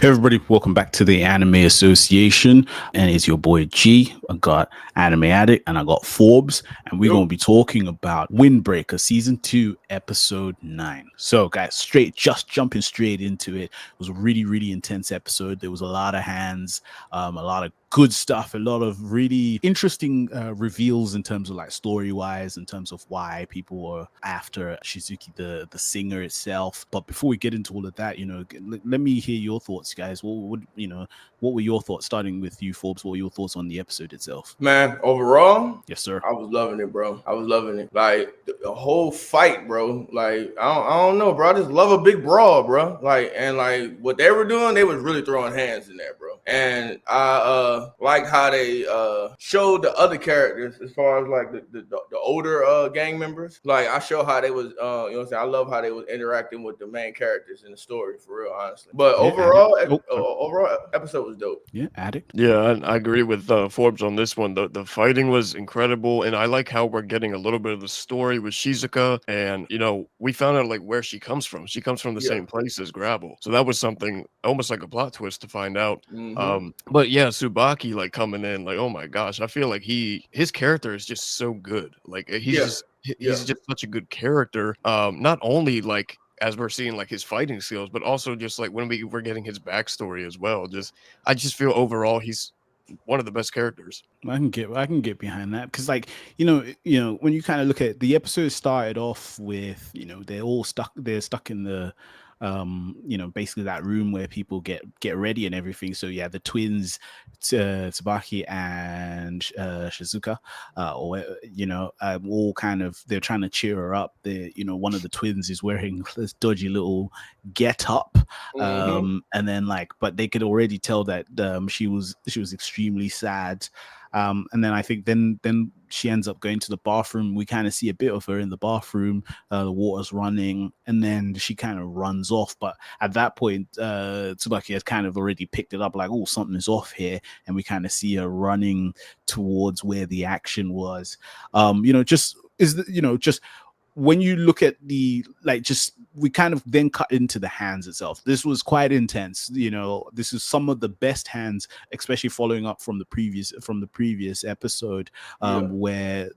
Hey everybody, welcome back to the Anime Association, and it's your boy G. I got Animeaddict and I got Forbes, and we're gonna Yo, be talking about Windbreaker Season 2, Episode 9. So guys, just jumping straight into it. It was a really intense episode. There was a lot of hands, a lot of good stuff, a lot of really interesting reveals in terms of like story wise, in terms of why people were after Shizuki the singer itself. But before we get into all of that, let me hear your thoughts, guys. What were your thoughts? Starting with you, Forbes. What were your thoughts on the episode itself? man, overall, Yes, sir. I was loving it, bro. I was loving it. Like the whole fight, bro. Like I don't know, bro. I just love a big brawl, bro. Like what they were doing, they was really throwing hands in there, bro. And I liked how they showed the other characters as far as like the older gang members. Like I show how they was you know what I'm saying. I love how they was interacting with the main characters in the story, for real, honestly. But Yeah, Addict. overall episode was dope. Yeah, Addict. Yeah, I agree with Forbes on this one. The fighting was incredible, and I like how we're getting a little bit of the story with Shizuka, and we found out like where she comes from. She comes from the Yeah. same place as Gravel, so that was something almost like a plot twist to find out. Mm-hmm. But yeah, Tsubaki like coming in, like oh my gosh, I feel like his character is just so good. Like Yeah. he's just such a good character. Not only like as we're seeing like his fighting skills, but also just like when we're getting his backstory as well. I just feel overall he's one of the best characters. I can get behind that because like when you kind of look at the episode started off with they're stuck in the basically that room where people get ready and everything. So yeah, the twins, Tsubaki and Shizuka, all kind of they're trying to cheer her up. One of the twins is wearing this dodgy little get up, Mm-hmm. and then but they could already tell that she was extremely sad. And then I think then she ends up going to the bathroom. We kind of see a bit of her in the bathroom. The water's running, and then she kind of runs off. But at that point, Tsubaki has kind of already picked it up, like, oh, something is off here, and we kind of see her running towards where the action was. Just when you look at we kind of then cut into the hands itself. This was quite intense. This is some of the best hands, especially following up from the previous episode, Yeah. where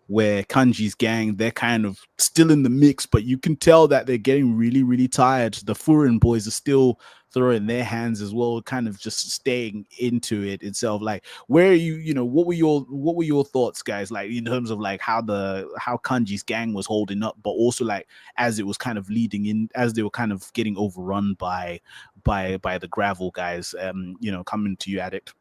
Kanji's gang, they're kind of still in the mix, but you can tell that they're getting really tired. The Furin boys are still throwing their hands as well, kind of just staying into it itself. Like, where are what were your thoughts, guys, like in terms of like how Kanji's gang was holding up, but also like as it was kind of leading in, as they were kind of getting overrun by the Gravel guys, coming to you, Addict.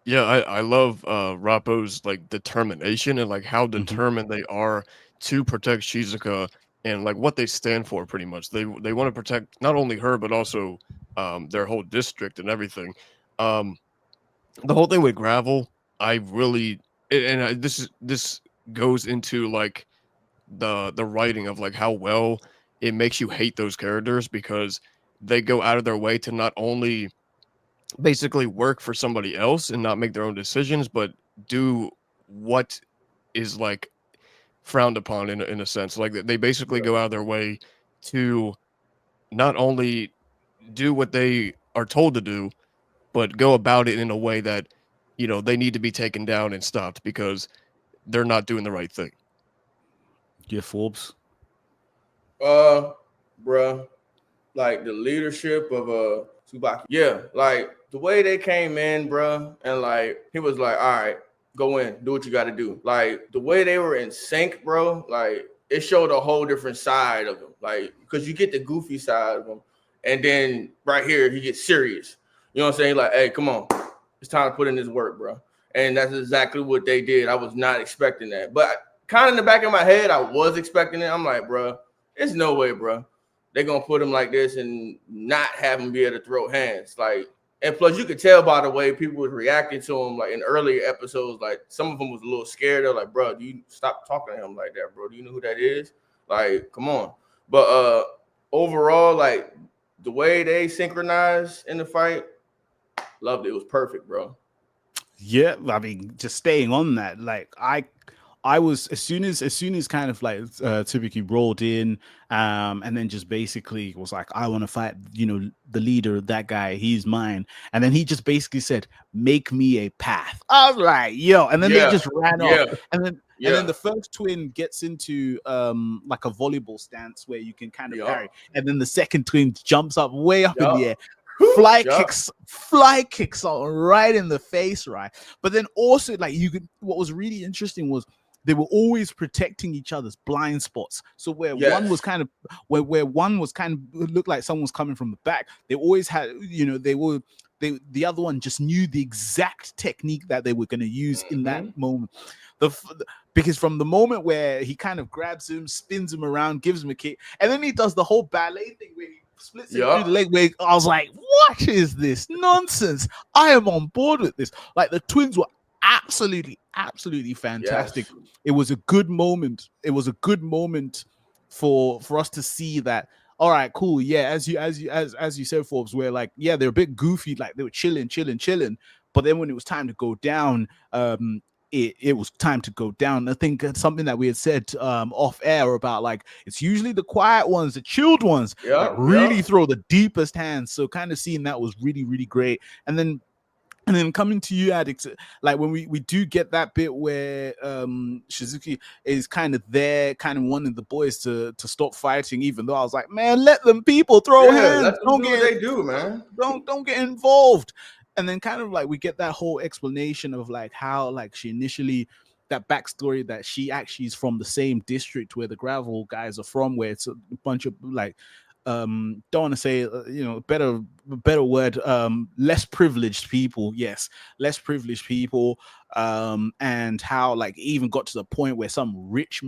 Yeah, I love Rappo's like determination and like how Hmm. determined they are to protect Shizuka and like what they stand for pretty much. They want to protect not only her but also their whole district and everything. Um the whole thing with Gravel, I really this goes into like the writing of like how well it makes you hate those characters because they go out of their way to not only basically work for somebody else and not make their own decisions, but do what is like frowned upon in a sense. Like they basically go out of their way to not only do what they are told to do, but go about it in a way that they need to be taken down and stopped because they're not doing the right thing. Yeah, Forbes. Uh, Bruh, like the leadership of Tsubaki. Yeah, like the way they came in, bruh, and like he was like, all right, go in, do what you gotta do. Like the way they were in sync, bro, like it showed a whole different side of him. Like, because you get the goofy side of him, and then right here he gets serious. You know what I'm saying? Like, hey, come on, it's time to put in this work, bro. And that's exactly what they did. I was not expecting that. But kind of in the back of my head, I was expecting it. I'm like, bro, there's no way, bro, they're gonna put him like this and not have him be able to throw hands. Like, and plus you could tell by the way people was reacting to him, like in earlier episodes, like some of them was a little scared. They're like, bro, do you stop talking to him like that, bro? Do you know who that is? Like, come on. But overall, like the way they synchronized in the fight, loved it. It was perfect, bro. Yeah, I mean, just staying on that, like I I was as soon as kind of like Tsubuki rolled in, and then just basically was like, I want to fight, the leader, that guy, he's mine. And then he just basically said, make me a path. I was like, yo, and then they Yeah, just ran off. yeah, And then yeah, the first twin gets into like a volleyball stance where you can kind of yup, parry. And then the second twin jumps up way up in yup, the air. yup. Fly kicks on right in the face, right? But then also, like, what was really interesting was they were always protecting each other's blind spots. So where one was Yes, kind of where one was kind of looked like someone was coming from the back, they always had, the other one just knew the exact technique that they were going to use in that hmm, moment. Because from the moment where he kind of grabs him, spins him around, gives him a kick, and then he does the whole ballet thing where he splits him through the yup, leg. Where I was like, "What is this nonsense?" I am on board with this. Like, the twins were absolutely, absolutely fantastic. yes, It was a good moment. It was a good moment for us to see that. All right, cool. Yeah, as you said, Forbes, where, like, yeah, they're a bit goofy, like they were chilling. But then when it was time to go down, it was time to go down. I think it's something that we had said off air about, like, it's usually the quiet ones, the chilled ones that yup, really yup. throw the deepest hands. So kind of seeing that was really, really great. And then coming to you, Addict, like when we do get that bit where Shizuki is kind of there, kind of wanting the boys to stop fighting, even though I was like, man, let them people throw Yeah, hands. let them do what they do, man. Don't get involved. And then kind of like we get that whole explanation of like how, like, she initially, that backstory that she actually is from the same district where the gravel guys are from, where it's a bunch of, like, don't want to say, better word, less privileged people. Yes, less privileged people. And how, like, it even got to the point where some rich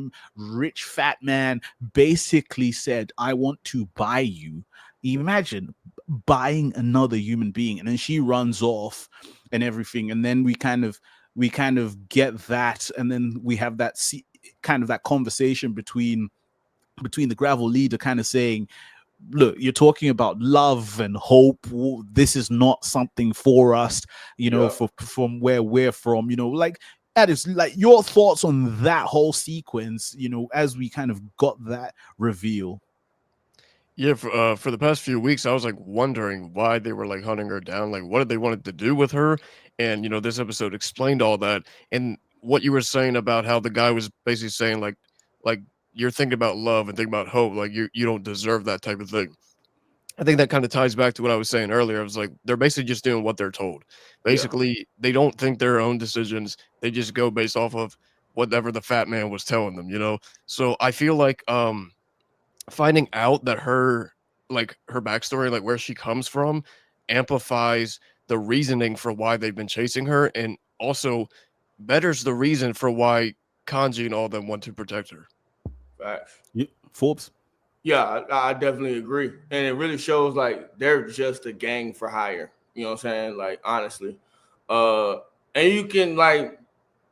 fat man basically said, I want to buy you. Imagine buying another human being. And then she runs off and everything, and then we kind of get that, and then we have kind of that conversation between the gravel leader, kind of saying, look, you're talking about love and hope. This is not something for us, Yup. from where we're from, like, that is, like, your thoughts on that whole sequence, as we kind of got that reveal. Yeah, for the past few weeks, I was like wondering why they were like hunting her down. Like, what did they wanted to do with her? And this episode explained all that. And what you were saying about how the guy was basically saying like you're thinking about love and thinking about hope, like you don't deserve that type of thing. I think that kind of ties back to what I was saying earlier. I was like, they're basically just doing what they're told. Yeah. Basically, they don't think their own decisions. They just go based off of whatever the fat man was telling them. So I feel like finding out that her backstory, like where she comes from, amplifies the reasoning for why they've been chasing her, and also betters the reason for why Kanji and all them want to protect her. Facts. Yeah, Forbes. Yeah, I definitely agree. And it really shows like they're just a gang for hire. You know what I'm saying? Like, honestly. Uh and you can like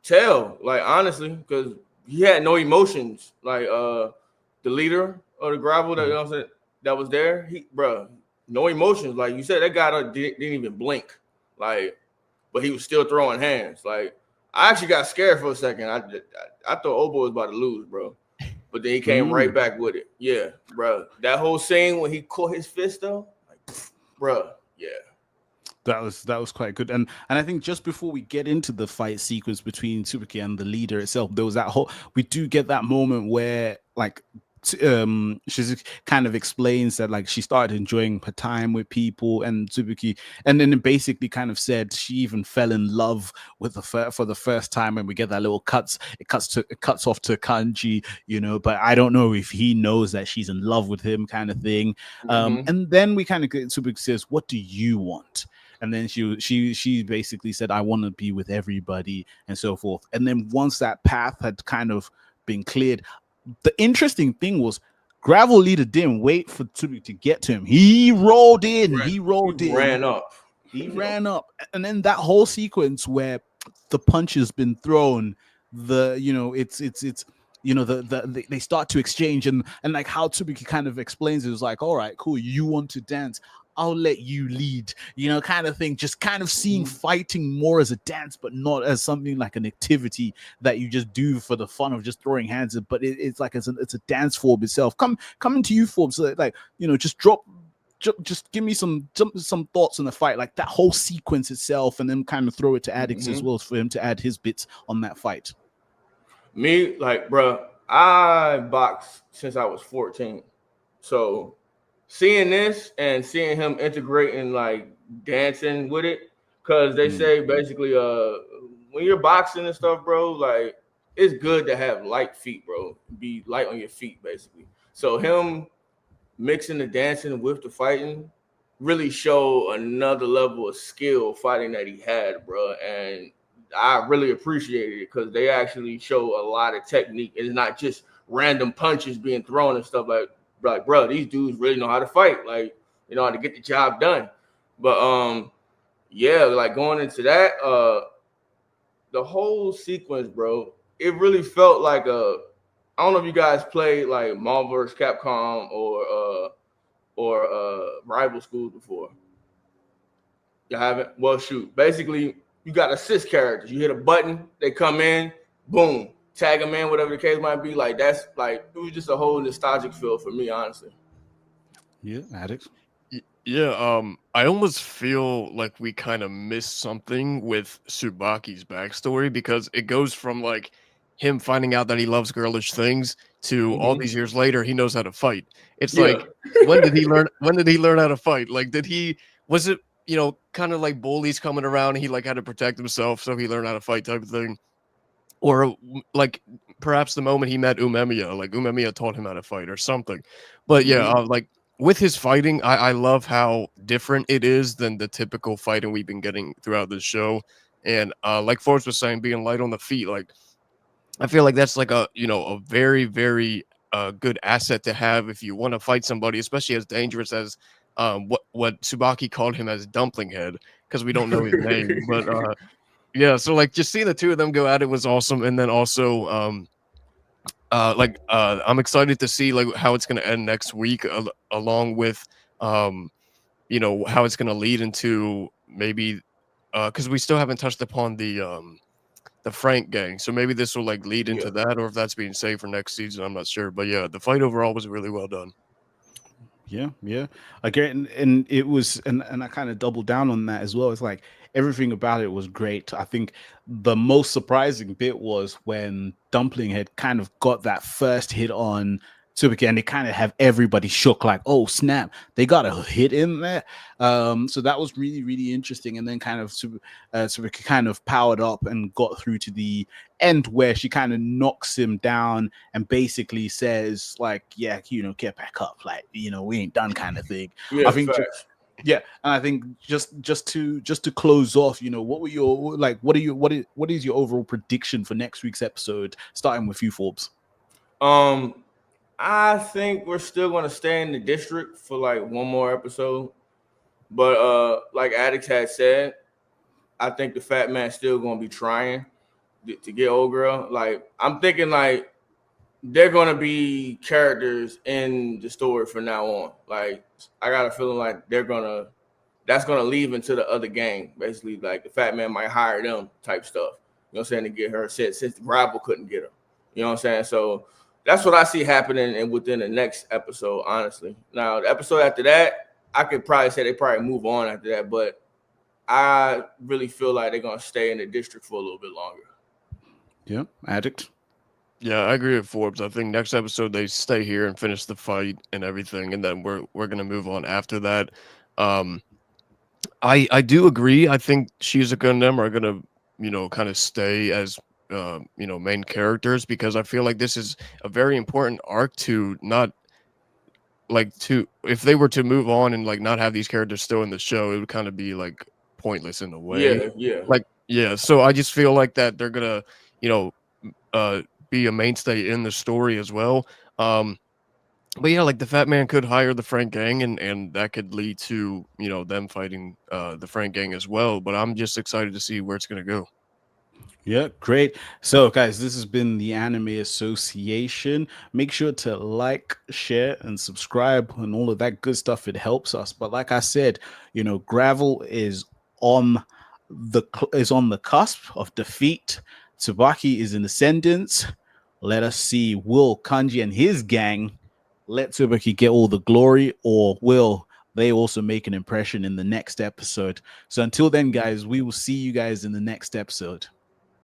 tell, like, honestly, because he had no emotions. Like, the leader of the gravel that, you know what I'm saying, that was there, no emotions. Like you said, that guy didn't even blink. Like, but he was still throwing hands. Like, I actually got scared for a second. I thought Obo was about to lose, bro. But then he came right Mm. back with it. Yeah, bro. That whole scene when he caught his fist though, like, bro. Yeah, That was quite good. And I think just before we get into the fight sequence between Tsubuki and the leader itself, there was that whole, we do get that moment where, like, Shizuki kind of explains that, like, she started enjoying her time with people, and Tsubuki, and then it basically kind of said she even fell in love with for the first time. And we get that little it cuts off to Kanji, but I don't know if he knows that she's in love with him, kind of thing. mm-hmm. And then we kind of get, Tsubuki says, what do you want? And then she basically said, I want to be with everybody, and so forth. And then once that path had kind of been cleared, the interesting thing was, gravel leader didn't wait for Tsubi to get to him. He rolled in. Ran, He he rolled in. ran up. He Yep. ran up. And then that whole sequence where the punch has been thrown, it's they start to exchange, and like how Tsubuki kind of explains it was like, all right, cool, you want to dance, I'll let you lead, kind of thing. Just kind of seeing Mhm. fighting more as a dance, but not as something like an activity that you just do for the fun of just throwing hands. But it's like it's a dance form itself. Coming to you, Forbes. So like just just give me some thoughts on the fight, like that whole sequence itself, and then kind of throw it to Addicts as Mhm. well for him to add his bits on that fight. Me, like, bro, I boxed since I was 14. So seeing this and seeing him integrating like dancing with it, because they Mm. say basically, when you're boxing and stuff, bro, like it's good to have light feet, bro. Be light on your feet, basically. So him mixing the dancing with the fighting really show another level of skill fighting that he had, bro. And I really appreciated it because they actually show a lot of technique. It's not just random punches being thrown and stuff like, bro, these dudes really know how to fight. Like, you know how to get the job done. But yeah, like going into that, the whole sequence, bro, it really felt like a. I don't know if you guys played like Marvel vs. Capcom or rival schools before. You haven't? Well, shoot. Basically, you got assist characters. You hit a button, they come in, boom, tag them in, whatever the case might be. Like that's like it was just a whole nostalgic feel for me, honestly. Yeah, Addicts. Yeah, I almost feel like we kind of missed something with Tsubaki's backstory because it goes from like him finding out that he loves girlish things to all Mm-hmm. these years later he knows how to fight. It's Yeah. like when did he learn how to fight? Like did he was it, kind of like bullies coming around and he like had to protect himself so he learned how to fight type of thing? Or like perhaps the moment he met Umemiya, like Umemiya taught him how to fight or something. But yeah, Mm-hmm. like with his fighting, I love how different it is than the typical fighting we've been getting throughout this show. And like Forbes was saying, being light on the feet, like I feel like that's like a very, very good asset to have if you want to fight somebody, especially as dangerous as what Tsubaki called him as Dumpling Head, because we don't know his name. But yeah, so like just seeing the two of them go at it was awesome, and then also I'm excited to see like how it's gonna end next week, along with um how it's gonna lead into maybe because we still haven't touched upon the Frank gang, so maybe this will like lead Yeah. into that, or if that's being saved for next season, I'm not sure. But yeah, the fight overall was really well done. Yeah, yeah. Again, and it was, and I kind of doubled down on that as well. It's like everything about it was great. I think the most surprising bit was when Dumpling had kind of got that first hit on Tsubaki, and they kind of have everybody shook, like, oh snap, they got a hit in there. So that was really, really interesting. And then kind of Tsubaki kind of powered up and got through to the end where she kind of knocks him down and basically says like, yeah, get back up, like, we ain't done, kind of thing. I Yeah, think facts. yeah, and I think just to close off, what were your, like, what is your overall prediction for next week's episode, starting with you, Forbes? Um, I think we're still gonna stay in the district for like one more episode. But like Addicts had said, I think the fat man's still gonna be trying to get old girl. Like I'm thinking like they're gonna be characters in the story from now on. Like I got a feeling like that's gonna leave into the other gang. Basically, like the fat man might hire them type stuff. You know what I'm saying, to get her since the rival couldn't get her. You know what I'm saying? So that's what I see happening and within the next episode, honestly. Now the episode after that, I could probably say they probably move on after that, but I really feel like they're gonna stay in the district for a little bit longer. Yeah, Addict. Yeah, I agree with Forbes. I think next episode they stay here and finish the fight and everything, and then we're gonna move on after that. Um, I do agree. I think Shizuka and them are gonna, kind of stay as main characters because I feel like this is a very important arc to not like to if they were to move on and like not have these characters still in the show, it would kind of be like pointless in a way. Yeah, yeah. Like yeah, so I just feel like that they're gonna, you know, uh be a mainstay in the story as well. Um but yeah, like the Fat Man could hire the Frank Gang, and that could lead to them fighting the Frank Gang as well. But I'm just excited to see where it's gonna go. Yeah, great. So, guys, this has been the Anime Association. Make sure to like, share, and subscribe, and all of that good stuff. It helps us. But like I said, Gravel is on on the cusp of defeat. Tsubaki is in ascendance. Let us see, will Kanji and his gang let Tsubaki get all the glory, or will they also make an impression in the next episode? So until then, guys, we will see you guys in the next episode.